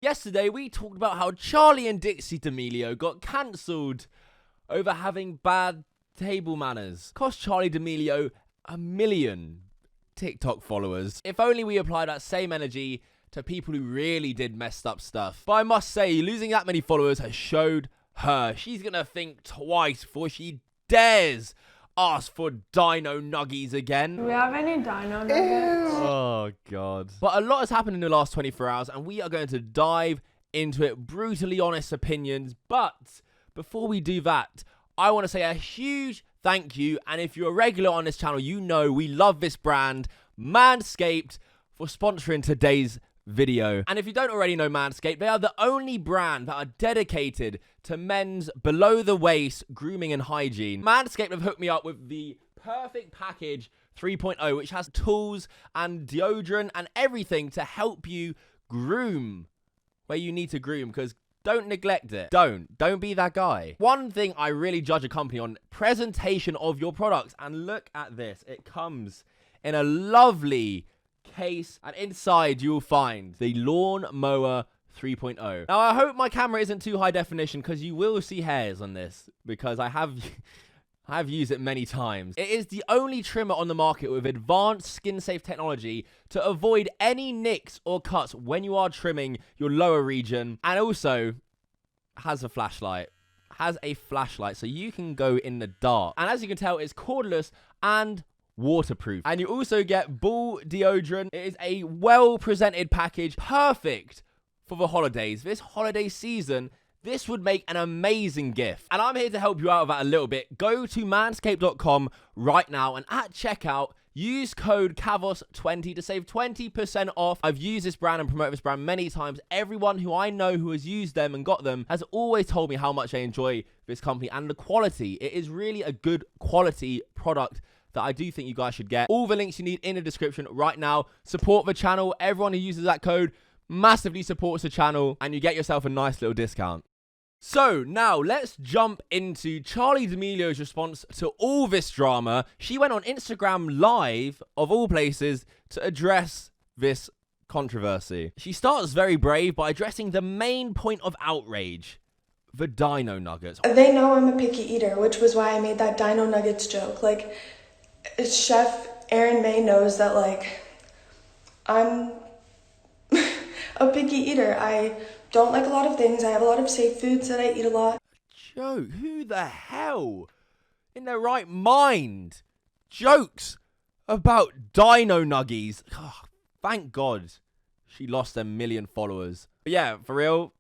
Yesterday, we talked about how Charli and Dixie D'Amelio got cancelled over having bad table manners. Cost Charli D'Amelio 1 million TikTok followers. If only we applied that same energy to people who really did messed up stuff. But I must say, losing that many followers has showed her she's gonna think twice before she dares ask for dino nuggies again. Do we have any dino nuggets? Oh, God. But a lot has happened in the last 24 hours, and we are going to dive into it. Brutally honest opinions. But before we do that, I want to say a huge thank you. And if you're a regular on this channel, you know we love this brand, Manscaped, for sponsoring today's video. And if you don't already know Manscaped, they are the only brand that are dedicated to men's below the waist grooming and hygiene. Manscaped have hooked me up with the perfect package 3.0, which has tools and deodorant and everything to help you groom where you need to groom, because don't neglect it. Don't be that guy. One thing I really judge a company on: presentation of your products. And look at this. It comes in a lovely case, and inside you'll find the Lawn Mower 3.0. Now, I hope my camera isn't too high definition, because you will see hairs on this, because I have used it many times. It is the only trimmer on the market with advanced skin-safe technology to avoid any nicks or cuts when you are trimming your lower region, and also has a flashlight. So you can go in the dark. And as you can tell, it's cordless and waterproof. And you also get ball deodorant. It is a well-presented package, perfect for the holidays. This holiday season, this would make an amazing gift. And I'm here to help you out with that a little bit. Go to manscaped.com right now, and at checkout, use code Kavos20 to save 20% off. I've used this brand and promoted this brand many times. Everyone who I know who has used them and got them has always told me how much they enjoy this company and the quality. It is really a good quality product that I do think you guys should get. All the links you need in the description right now. Support the channel. Everyone who uses that code massively supports the channel, and you get yourself a nice little discount. So now let's jump into Charli D'Amelio's response to all this drama. She went on Instagram Live, of all places, to address this controversy. She starts very brave by addressing the main point of outrage: the dino nuggets. They know I'm a picky eater, which was why I made that dino nuggets joke. Like, Chef Erin May knows that, like, I'm a picky eater. I don't like a lot of things. I have a lot of safe foods that I eat a lot. Joke? Who the hell in their right mind jokes about dino nuggies? Oh, thank God she lost 1 million followers. But yeah, for real,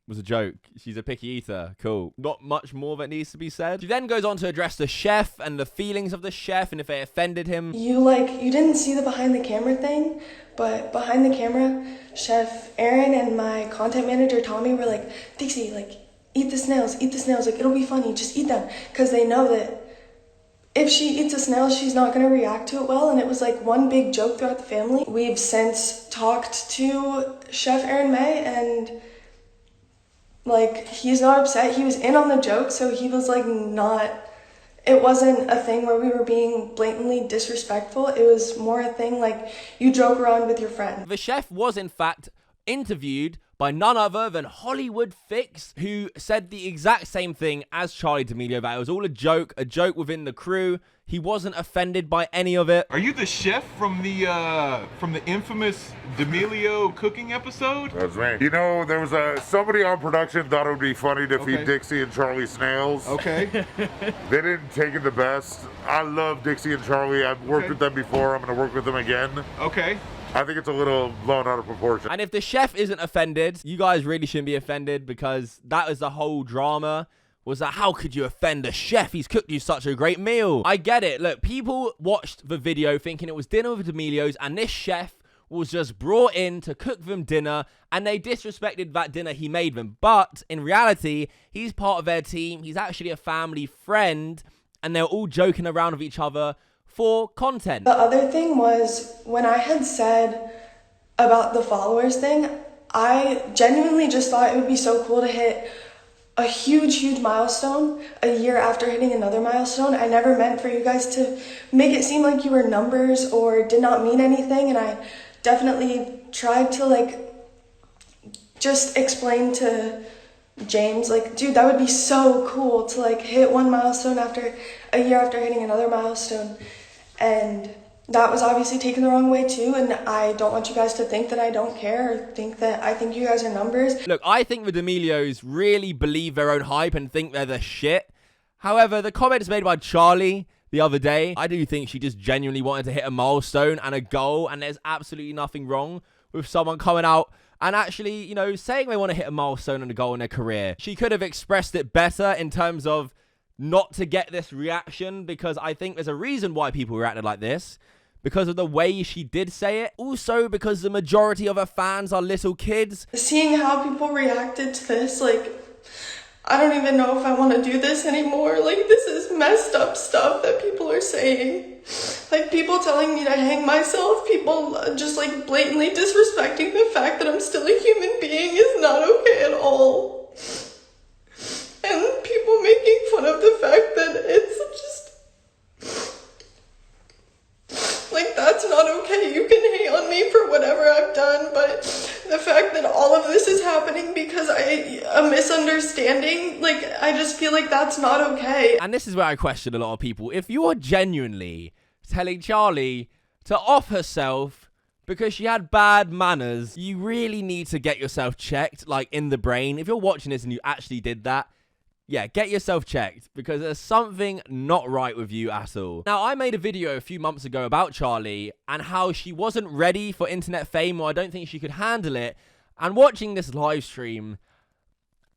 it was a joke. She's a picky eater. Cool. Not much more that needs to be said. She then goes on to address the chef and the feelings of the chef and if they offended him. You didn't see the behind the camera thing, but behind the camera, Chef Aaron and my content manager Tommy were like, Dixie, like, eat the snails, like, it'll be funny, just eat them. Because they know that if she eats a snail, she's not going to react to it well, and it was like one big joke throughout the family. We've since talked to Chef Aaron May, and like, he's not upset. He was in on the joke, so he was like it wasn't a thing where we were being blatantly disrespectful. It was more a thing like you joke around with your friend. The chef was in fact interviewed by none other than Hollywood Fix, who said the exact same thing as Charli D'Amelio, that it was all a joke within the crew. He wasn't offended by any of it. Are you the chef from the infamous D'Amelio cooking episode? That's me. You know, there was somebody on production thought it would be funny to feed Dixie and Charli snails. Okay. They didn't take it the best. I love Dixie and Charli. I've worked with them before. I'm going to work with them again. Okay. I think it's a little blown out of proportion. And if the chef isn't offended, you guys really shouldn't be offended, because that was the whole drama. Was that, how could you offend the chef? He's cooked you such a great meal. I get it. Look, people watched the video thinking it was dinner with D'Amelio's, and this chef was just brought in to cook them dinner, and they disrespected that dinner he made them. But in reality, he's part of their team. He's actually a family friend, and they're all joking around with each other for content. The other thing was, when I had said about the followers thing, I genuinely just thought it would be so cool to hit a huge milestone a year after hitting another milestone. I never meant for you guys to make it seem like you were numbers or did not mean anything, and I definitely tried to, like, just explain to James, like, dude, that would be so cool to like hit one milestone after a year after hitting another milestone. And that was obviously taken the wrong way too, and I don't want you guys to think that I don't care or think that I think you guys are numbers. Look, I think the D'Amelios really believe their own hype and think they're the shit. However, the comments made by Charli the other day, I do think she just genuinely wanted to hit a milestone and a goal, and there's absolutely nothing wrong with someone coming out and actually, you know, saying they want to hit a milestone and a goal in their career. She could have expressed it better in terms of not to get this reaction, because I think there's a reason why people reacted like this. Because of the way she did say it. Also because the majority of her fans are little kids. Seeing how people reacted to this, like, I don't even know if I want to do this anymore. Like, this is messed up stuff that people are saying. Like, people telling me to hang myself, people just like blatantly disrespecting the fact that I'm still a human being is not okay at all. And people making fun of the fact that it's just, like, that's not okay. You can hate on me for whatever I've done, but the fact that all of this is happening because a misunderstanding, like, I just feel like that's not okay. And this is where I question a lot of people. If you're genuinely telling Charli to off herself because she had bad manners, you really need to get yourself checked, like, in the brain. If you're watching this and you actually did that, yeah, get yourself checked, because there's something not right with you at all. Now, I made a video a few months ago about Charli and how she wasn't ready for internet fame, or I don't think she could handle it. And watching this live stream,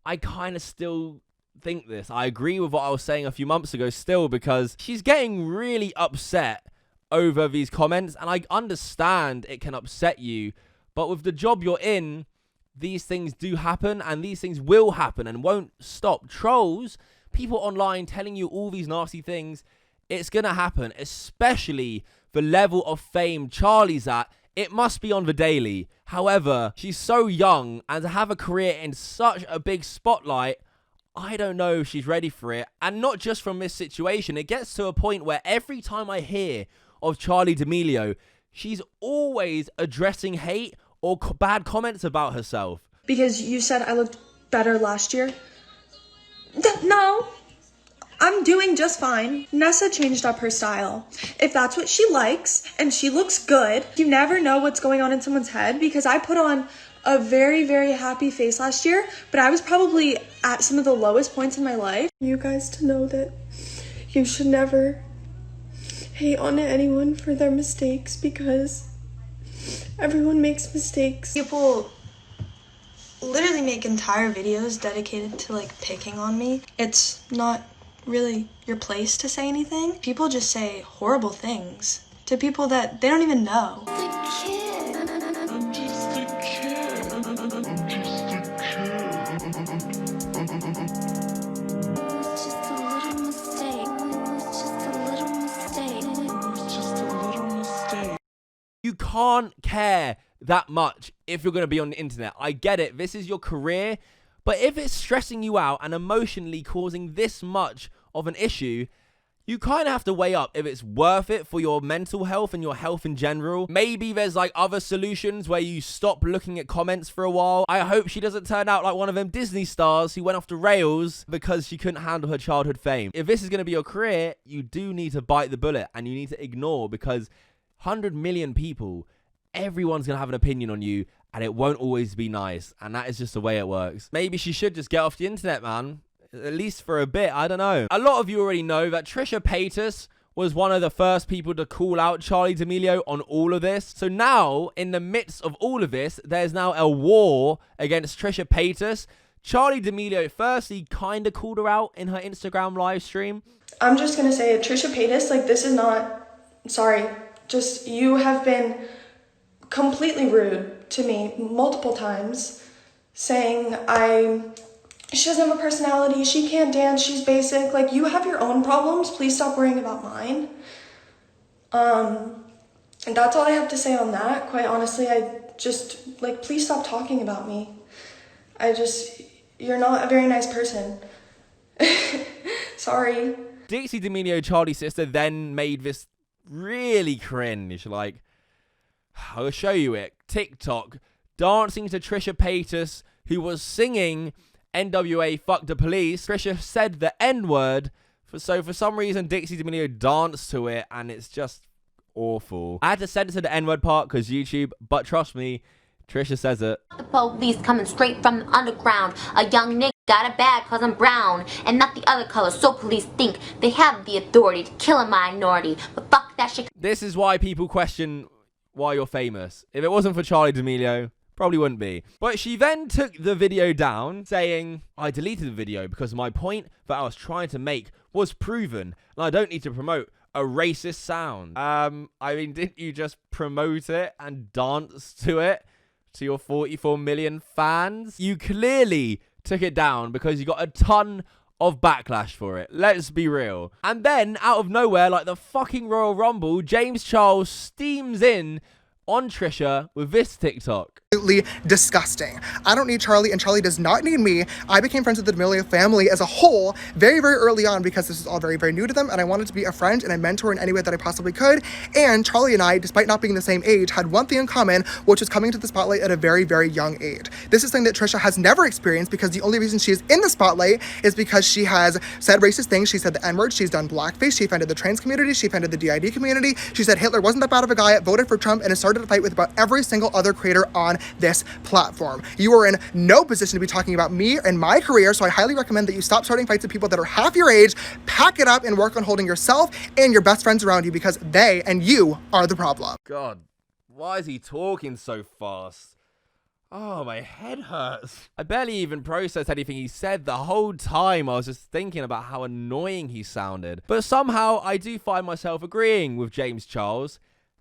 I kind of still think this. I agree with what I was saying a few months ago still, because she's getting really upset over these comments, and I understand it can upset you, but with the job you're in, these things do happen, and these things will happen and won't stop. Trolls, people online telling you all these nasty things, it's gonna happen, especially the level of fame Charli's at. It must be on the daily. However, she's so young, and to have a career in such a big spotlight, I don't know if she's ready for it. And not just from this situation, it gets to a point where every time I hear of Charli D'Amelio, she's always addressing hate or bad comments about herself. Because you said I looked better last year. No, I'm doing just fine. Nessa changed up her style. If that's what she likes and she looks good, you never know what's going on in someone's head, because I put on a very, very happy face last year, but I was probably at some of the lowest points in my life. You guys to know that you should never hate on anyone for their mistakes, because everyone makes mistakes. People literally make entire videos dedicated to like picking on me. It's not really your place to say anything. People just say horrible things to people that they don't even know. I'm just a kid. It's just a little mistake. It's just a little mistake. It's just a little mistake. You can't care that much if you're going to be on the internet. I get it. This is your career. But if it's stressing you out and emotionally causing this much of an issue, you kind of have to weigh up if it's worth it for your mental health and your health in general. Maybe there's like other solutions where you stop looking at comments for a while. I hope she doesn't turn out like one of them Disney stars who went off the rails because she couldn't handle her childhood fame. If this is going to be your career, you do need to bite the bullet and you need to ignore, because 100 million people, everyone's going to have an opinion on you, and it won't always be nice. And that is just the way it works. Maybe she should just get off the internet, man. At least for a bit. I don't know. A lot of you already know that Trisha Paytas was one of the first people to call out Charli D'Amelio on all of this. So now, in the midst of all of this, there's now a war against Trisha Paytas. Charli D'Amelio firstly kind of called her out in her Instagram live stream. I'm just gonna say it, Trisha Paytas, like, this is not, sorry, just, you have been completely rude to me multiple times, saying she doesn't have a personality, she can't dance, she's basic. Like, you have your own problems, please stop worrying about mine. And that's all I have to say on that. Quite honestly, I just, like, please stop talking about me. You're not a very nice person. Sorry. Dixie D'Amelio, Charli's sister, then made this really cringe, like, I'll show you it. TikTok, dancing to Trisha Paytas who was singing NWA Fuck the Police. Trisha said the N-word. So for some reason, Dixie D'Amelio danced to it, and it's just awful. I had to censor the N-word part because YouTube, but trust me, Trisha says it. The police coming straight from the underground. A young nigga got a bag cause I'm brown and not the other color, so police think they have the authority to kill a minority. But fuck that shit. This is why people question why you're famous. If it wasn't for Charli D'Amelio, probably wouldn't be. But she then took the video down, saying, I deleted the video because my point that I was trying to make was proven, and I don't need to promote a racist sound. I mean, didn't you just promote it and dance to it to your 44 million fans? You clearly took it down because you got a ton of backlash for it. Let's be real. And then, out of nowhere, like the fucking Royal Rumble, James Charles steams in on Trisha with this TikTok. Absolutely disgusting. I don't need Charli, and Charli does not need me. I became friends with the D'Amelio family as a whole very, very early on because this is all very, very new to them, and I wanted to be a friend and a mentor in any way that I possibly could. And Charli and I, despite not being the same age, had one thing in common, which was coming to the spotlight at a very, very young age. This is something that Trisha has never experienced because the only reason she is in the spotlight is because she has said racist things. She said the N-word. She's done blackface. She offended the trans community. She offended the DID community. She said Hitler wasn't that bad of a guy, voted for Trump, and has started a fight with about every single other creator on this platform. You are in no position to be talking about me and my career, so I highly recommend that you stop starting fights with people that are half your age, pack it up, and work on holding yourself and your best friends around you because they and you are the problem. God, why is he talking so fast? Oh, my head hurts. I barely even processed anything he said the whole time. I was just thinking about how annoying he sounded. But somehow, I do find myself agreeing with James Charles.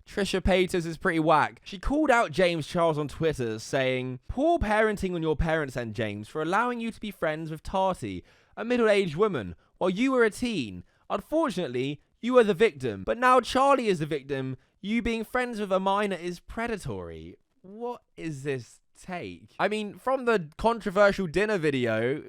Trisha Paytas is pretty whack. She called out James Charles on Twitter saying, poor parenting on your parents' end, James, for allowing you to be friends with Tati, a middle-aged woman, while you were a teen. Unfortunately, you were the victim. But now Charli is the victim. You being friends with a minor is predatory. What is this take? I mean, from the controversial dinner video,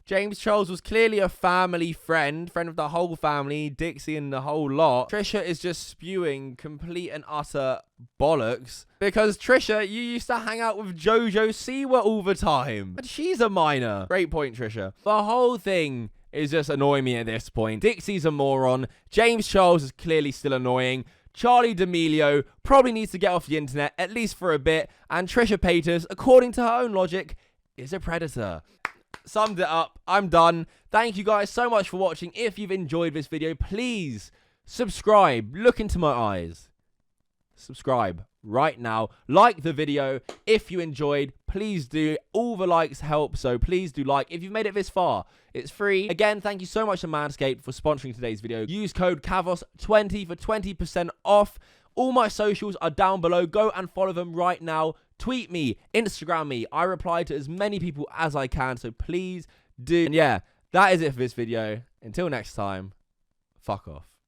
James Charles was clearly a family friend of the whole family, Dixie and the whole lot. Trisha is just spewing complete and utter bollocks because Trisha, you used to hang out with JoJo Siwa all the time. But she's a minor. Great point, Trisha. The whole thing is just annoying me at this point. Dixie's a moron. James Charles is clearly still annoying. Charli D'Amelio probably needs to get off the internet, at least for a bit. And Trisha Paytas, according to her own logic, is a predator. Summed it up. I'm done. Thank you guys so much for watching. If you've enjoyed this video, please subscribe. Look into my eyes. Subscribe right now. Like the video if you enjoyed. Please do. All the likes help, so please do like. If you've made it this far, it's free. Again, thank you so much to Manscaped for sponsoring today's video. Use code Kavos20 for 20% off. All my socials are down below. Go and follow them right now. Tweet me, Instagram me. I reply to as many people as I can, so please do. And yeah, that is it for this video. Until next time, fuck off.